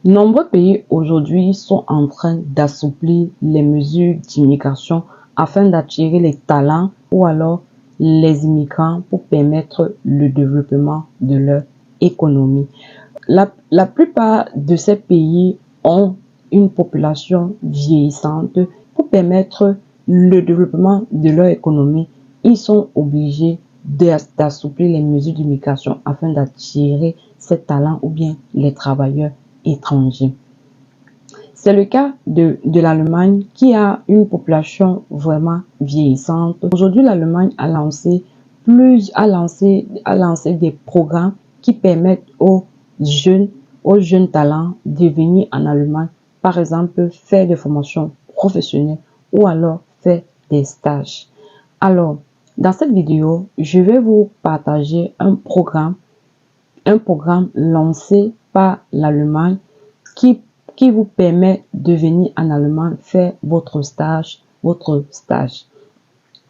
Nombreux pays aujourd'hui sont en train d'assouplir les mesures d'immigration afin d'attirer les talents ou alors les immigrants pour permettre le développement de leur économie. La plupart de ces pays ont une population vieillissante. Pour permettre le développement de leur économie, ils sont obligés d'assouplir les mesures d'immigration afin d'attirer ces talents ou bien les travailleurs étrangers. C'est le cas de l'Allemagne qui a une population vraiment vieillissante. Aujourd'hui, l'Allemagne a lancé des programmes qui permettent aux jeunes talents de venir en Allemagne, par exemple faire des formations professionnelles ou alors faire des stages. Alors, dans cette vidéo, je vais vous partager un programme lancé par l'Allemagne qui vous permet de venir en Allemagne faire votre stage.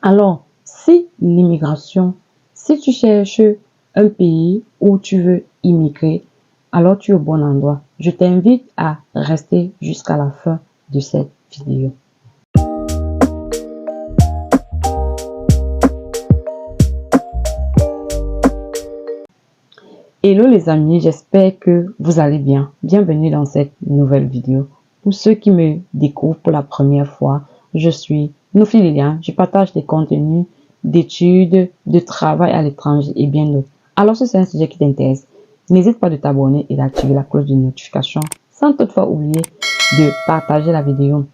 Alors, si tu cherches un pays où tu veux immigrer, alors tu es au bon endroit. Je t'invite à rester jusqu'à la fin de cette vidéo. Hello les amis, j'espère que vous allez bien. Bienvenue dans cette nouvelle vidéo. Pour ceux qui me découvrent pour la première fois, je suis Nofi Lilian. Je partage des contenus d'études, de travail à l'étranger et bien d'autres. Alors si c'est un sujet qui t'intéresse, n'hésite pas de t'abonner et d'activer la cloche de notification sans toutefois oublier de partager la vidéo.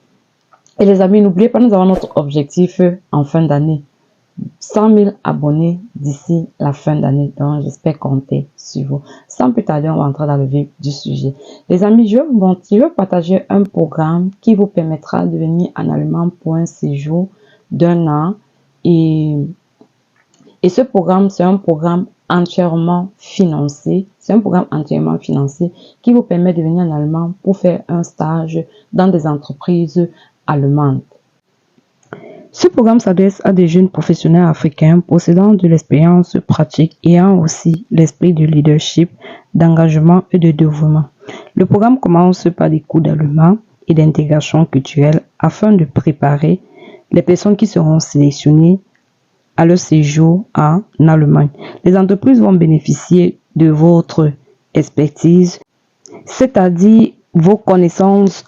Et les amis, n'oubliez pas, nous avons notre objectif en fin d'année. 100 000 abonnés d'ici la fin d'année, donc j'espère compter sur vous. Sans plus tarder, on va entrer dans le vif du sujet. Les amis, je vais partager un programme qui vous permettra de venir en Allemagne pour un séjour d'1 an. Et ce programme, c'est un programme entièrement financé. C'est un programme entièrement financé qui vous permet de venir en Allemagne pour faire un stage dans des entreprises allemandes. Ce programme s'adresse à des jeunes professionnels africains possédant de l'expérience pratique et ayant aussi l'esprit de leadership, d'engagement et de dévouement. Le programme commence par des cours d'allemand et d'intégration culturelle afin de préparer les personnes qui seront sélectionnées à leur séjour en Allemagne. Les entreprises vont bénéficier de votre expertise, c'est-à-dire vos connaissances.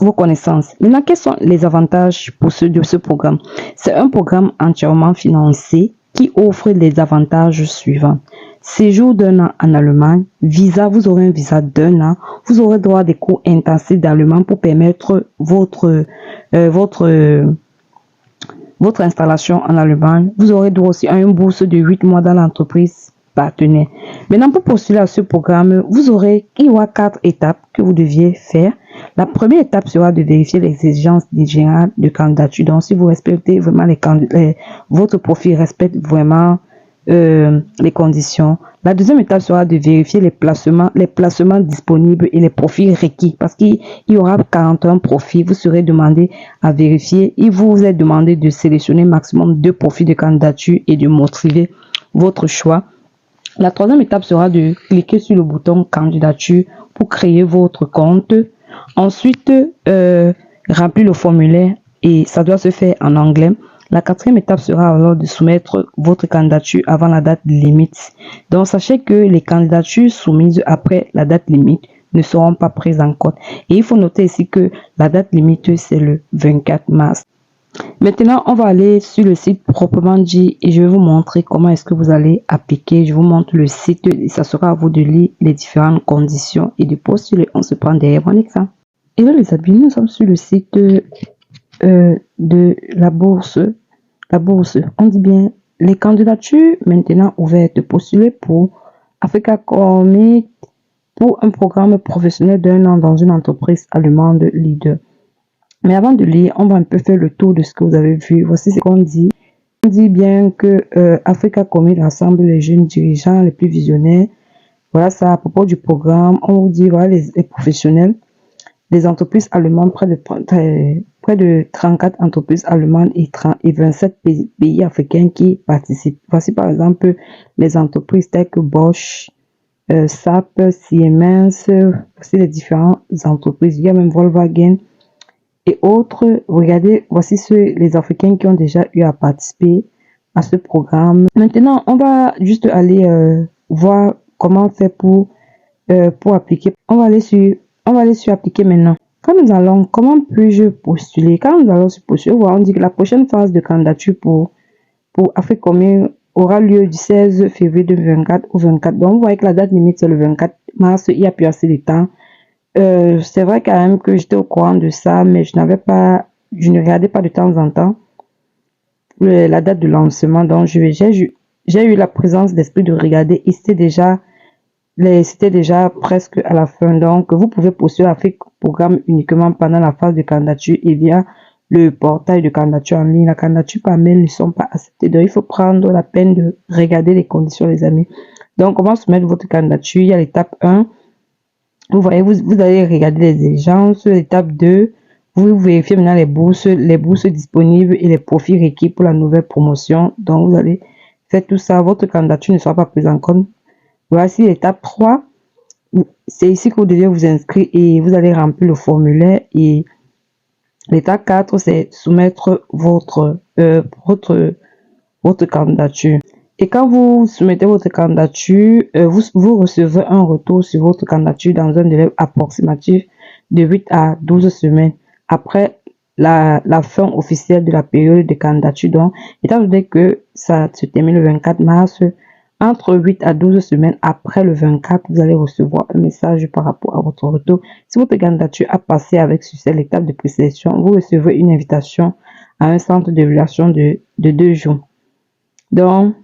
Maintenant, quels sont les avantages pour ceux de ce programme? C'est un programme entièrement financé qui offre les avantages suivants. Séjour d'1 an en Allemagne, vous aurez un visa d'1 an, vous aurez droit à des cours intensifs d'allemand pour permettre votre installation en Allemagne. Vous aurez droit aussi à une bourse de 8 mois dans l'entreprise partenaire. Maintenant, pour postuler à ce programme, il y aura 4 étapes que vous deviez faire. La première étape sera de vérifier les exigences générales de candidature. Donc, si vous respectez vraiment votre profil respecte vraiment les conditions. La deuxième étape sera de vérifier les placements disponibles et les profils requis parce qu'il y aura 41 profils. Vous serez demandé à vérifier. Il vous est demandé de sélectionner maximum 2 profils de candidature et de motiver votre choix. La troisième étape sera de cliquer sur le bouton candidature pour créer votre compte. Ensuite, remplir le formulaire et ça doit se faire en anglais. La quatrième étape sera alors de soumettre votre candidature avant la date limite. Donc, sachez que les candidatures soumises après la date limite ne seront pas prises en compte. Et il faut noter ici que la date limite, c'est le 24 mars. Maintenant, on va aller sur le site proprement dit et je vais vous montrer comment est-ce que vous allez appliquer. Je vous montre le site et ça sera à vous de lire les différentes conditions et de postuler. On se prend derrière mon écran. Et là, les amis, nous sommes sur le site de la bourse. On dit bien les candidatures maintenant ouvertes. Postuler pour Africa Commit pour un programme professionnel d'1 an dans une entreprise allemande leader. Mais avant de lire, on va un peu faire le tour de ce que vous avez vu. Voici ce qu'on dit. On dit bien que Africa Commit rassemble les jeunes dirigeants les plus visionnaires. Voilà ça à propos du programme. On vous dit voilà les professionnels, les entreprises allemandes, près de 34 entreprises allemandes et 27 pays africains qui participent. Voici par exemple les entreprises telles que Bosch, SAP, Siemens, voici les différentes entreprises. Il y a même Volkswagen et autres. Regardez, voici les Africains qui ont déjà eu à participer à ce programme. Maintenant, on va juste aller voir comment faire pour appliquer. On va aller sur appliquer maintenant. Quand nous allons, comment puis-je postuler? Quand nous allons se postuler, on dit que la prochaine phase de candidature pour Afrique commune aura lieu du 16 février 2024 au 24. Donc, vous voyez que la date limite, c'est le 24 mars. Il n'y a plus assez de temps. C'est vrai quand même que j'étais au courant de ça, mais je ne regardais pas de temps en temps la date de lancement. Donc, j'ai eu la présence d'esprit de regarder et c'était déjà presque à la fin. Donc, vous pouvez postuler Afrique Programme uniquement pendant la phase de candidature et via le portail de candidature en ligne. La candidature par mail ne sont pas acceptées. Donc, il faut prendre la peine de regarder les conditions, les amis. Donc, comment soumettre votre candidature? Il y a l'étape 1. Vous voyez, vous allez regarder les exigences. L'étape 2, vous vérifiez maintenant les bourses disponibles et les profils requis pour la nouvelle promotion. Donc, vous allez faire tout ça. Votre candidature ne sera pas prise en compte. Voici l'étape 3. C'est ici que vous devez vous inscrire et vous allez remplir le formulaire. Et l'étape 4, c'est soumettre votre candidature. Et quand vous soumettez votre candidature, vous recevrez un retour sur votre candidature dans un délai approximatif de 8 à 12 semaines après la fin officielle de la période de candidature. Donc, étant donné que ça se termine le 24 mars, entre 8 à 12 semaines après le 24, vous allez recevoir un message par rapport à votre retour. Si votre candidature a passé avec succès l'étape de présélection, vous recevrez une invitation à un centre d'évaluation de 2 jours. Donc,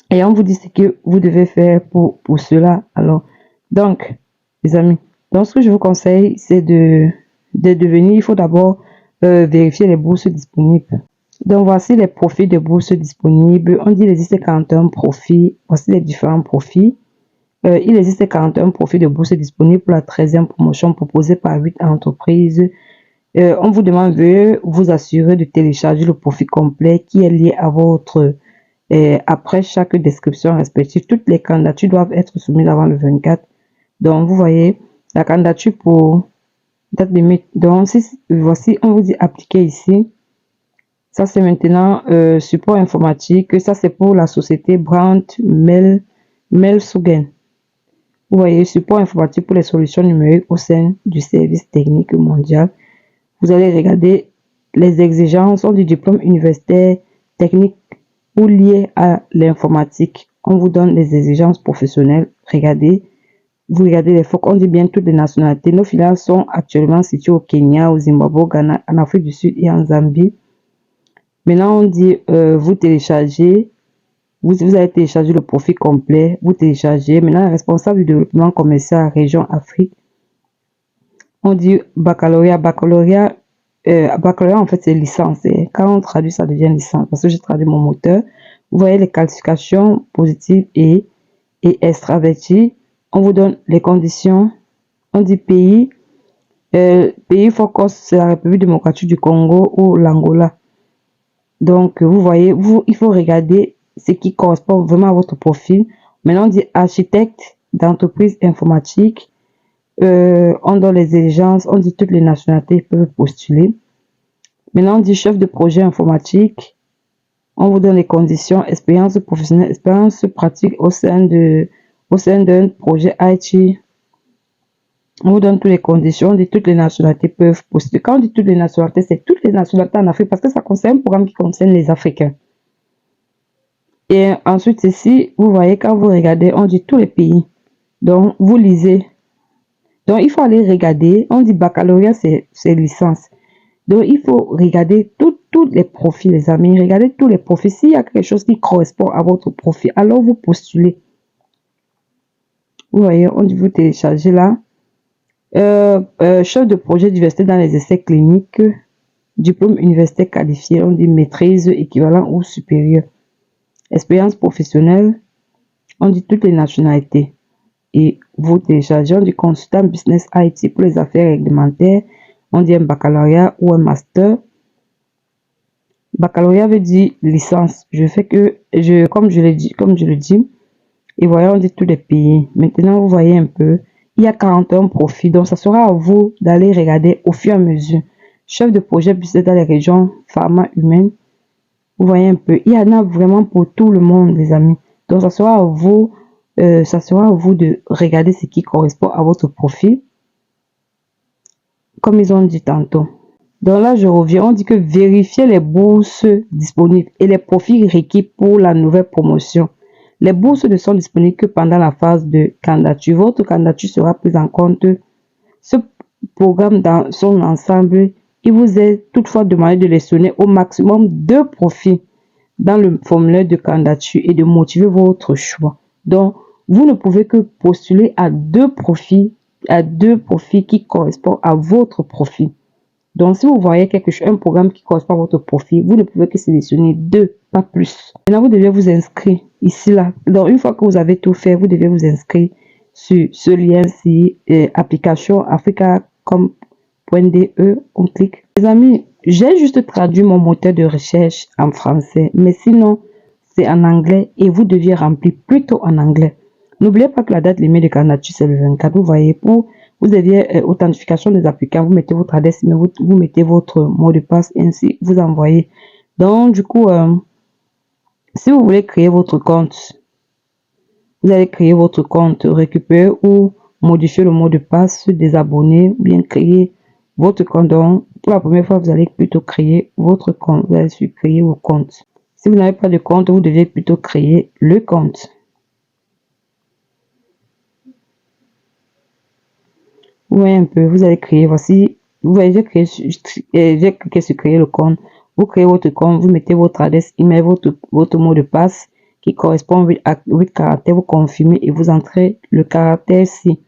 et on vous dit ce que vous devez faire pour cela. Alors, donc, les amis, donc ce que je vous conseille, c'est de devenir, il faut d'abord vérifier les bourses disponibles. Donc, voici les profils de bourses disponibles. On dit qu'il existe 41 profils. Voici les différents profils. Il existe 41 profils de bourses disponibles pour la 13e promotion proposée par 8 entreprises. On vous demande de vous assurer de télécharger le profil complet qui est lié à votre... après chaque description respective, toutes les candidatures doivent être soumises avant le 24. Donc, vous voyez, la candidature pour date limite. Donc, voici, on vous dit appliquer ici. Ça, c'est maintenant support informatique. Ça, c'est pour la société Brandt Melsugen. Vous voyez, support informatique pour les solutions numériques au sein du service technique mondial. Vous allez regarder les exigences du diplôme universitaire technique ou lié à l'informatique. On vous donne les exigences professionnelles. Regardez. Vous regardez les phoques. On dit bien toutes les nationalités. Nos filiales sont actuellement situées au Kenya, au Zimbabwe, au Ghana, en Afrique du Sud et en Zambie. Maintenant, on dit, vous téléchargez, vous allez télécharger le profil complet, vous téléchargez. Maintenant, responsable du développement commercial région Afrique, on dit baccalauréat. Baccalauréat, en fait, c'est licence. Et quand on traduit, ça devient licence, parce que j'ai traduit mon moteur. Vous voyez les qualifications positives et extraverties. On vous donne les conditions. On dit pays. Pays focus, c'est la République démocratique du Congo ou l'Angola. Donc, vous voyez, il faut regarder ce qui correspond vraiment à votre profil. Maintenant, on dit architecte d'entreprise informatique. On donne les exigences, on dit toutes les nationalités peuvent postuler. Maintenant, on dit chef de projet informatique. On vous donne les conditions, expérience professionnelle, expérience pratique au sein d'un projet IT. On vous donne toutes les conditions, on dit toutes les nationalités peuvent postuler. Quand on dit toutes les nationalités, c'est toutes les nationalités en Afrique parce que ça concerne un programme qui concerne les Africains. Et ensuite, ici, vous voyez, quand vous regardez, on dit tous les pays. Donc, vous lisez. Donc, il faut aller regarder. On dit baccalauréat, c'est licence. Donc, il faut regarder tous les profils, les amis. Regardez tous les profils. S'il y a quelque chose qui correspond à votre profil, alors vous postulez. Vous voyez, on dit vous téléchargez là. Chef de projet diversité dans les essais cliniques, diplôme universitaire qualifié, on dit maîtrise équivalent ou supérieur. Expérience professionnelle, on dit toutes les nationalités. Et vous téléchargez, on dit consultant business IT pour les affaires réglementaires, on dit un baccalauréat ou un master. Baccalauréat veut dire licence. Comme je le dis, Et voyons, on dit tous les pays. Maintenant, vous voyez un peu, il y a 41 profils. Donc, ça sera à vous d'aller regarder au fur et à mesure. Chef de projet business dans les régions pharma humaines. Vous voyez un peu, il y en a vraiment pour tout le monde, les amis. Donc, ça sera à vous de regarder ce qui correspond à votre profil, comme ils ont dit tantôt. Donc là, je reviens, on dit que vérifiez les bourses disponibles et les profils requis pour la nouvelle promotion. Les bourses ne sont disponibles que pendant la phase de candidature. Votre candidature sera prise en compte. Ce programme dans son ensemble, il vous est toutefois demandé de sélectionner au maximum 2 profils dans le formulaire de candidature et de motiver votre choix. Donc, vous ne pouvez que postuler à 2 profils qui correspondent à votre profil. Donc, si vous voyez quelque chose, un programme qui correspond à votre profil, vous ne pouvez que sélectionner 2, pas plus. Maintenant, vous devez vous inscrire ici, là. Donc, une fois que vous avez tout fait, vous devez vous inscrire sur ce lien-ci, application africa.com.de, on clique. Les amis, j'ai juste traduit mon moteur de recherche en français, mais sinon, c'est en anglais et vous deviez remplir plutôt en anglais. N'oubliez pas que la date limite de candidature, c'est le 24. Vous voyez, vous aviez authentification des applicants, vous mettez votre adresse, mais vous mettez votre mot de passe et ainsi vous envoyez. Donc, du coup, si vous voulez créer votre compte, vous allez créer votre compte, récupérer ou modifier le mot de passe, désabonner, bien créer votre compte. Donc, pour la première fois, vous allez plutôt créer votre compte. Vous allez créer vos comptes. Si vous n'avez pas de compte, vous devez plutôt créer le compte. Vous voyez un peu, vous allez créer, voici, vous voyez, j'ai cliqué sur créer le compte. Vous créez votre compte, vous mettez votre adresse email, votre mot de passe qui correspond à 8 caractères, vous confirmez et vous entrez le caractère ici.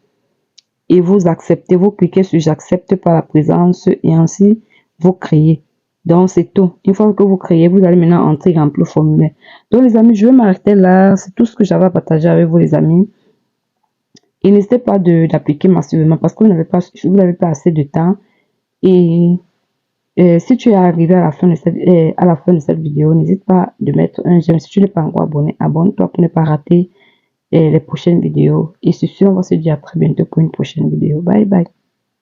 Et vous acceptez, vous cliquez sur j'accepte par la présence et ainsi vous créez. Donc c'est tout. Une fois que vous créez, vous allez maintenant entrer dans le formulaire. Donc les amis, je vais m'arrêter là. C'est tout ce que j'avais à partager avec vous les amis. Et n'hésitez pas d'appliquer massivement parce que vous n'avez pas assez de temps. Et si tu es arrivé à la fin de cette vidéo, n'hésite pas de mettre un j'aime. Si tu n'es pas encore abonné, abonne-toi pour ne pas rater les prochaines vidéos. Et sur ce, on va se dire à très bientôt pour une prochaine vidéo. Bye bye.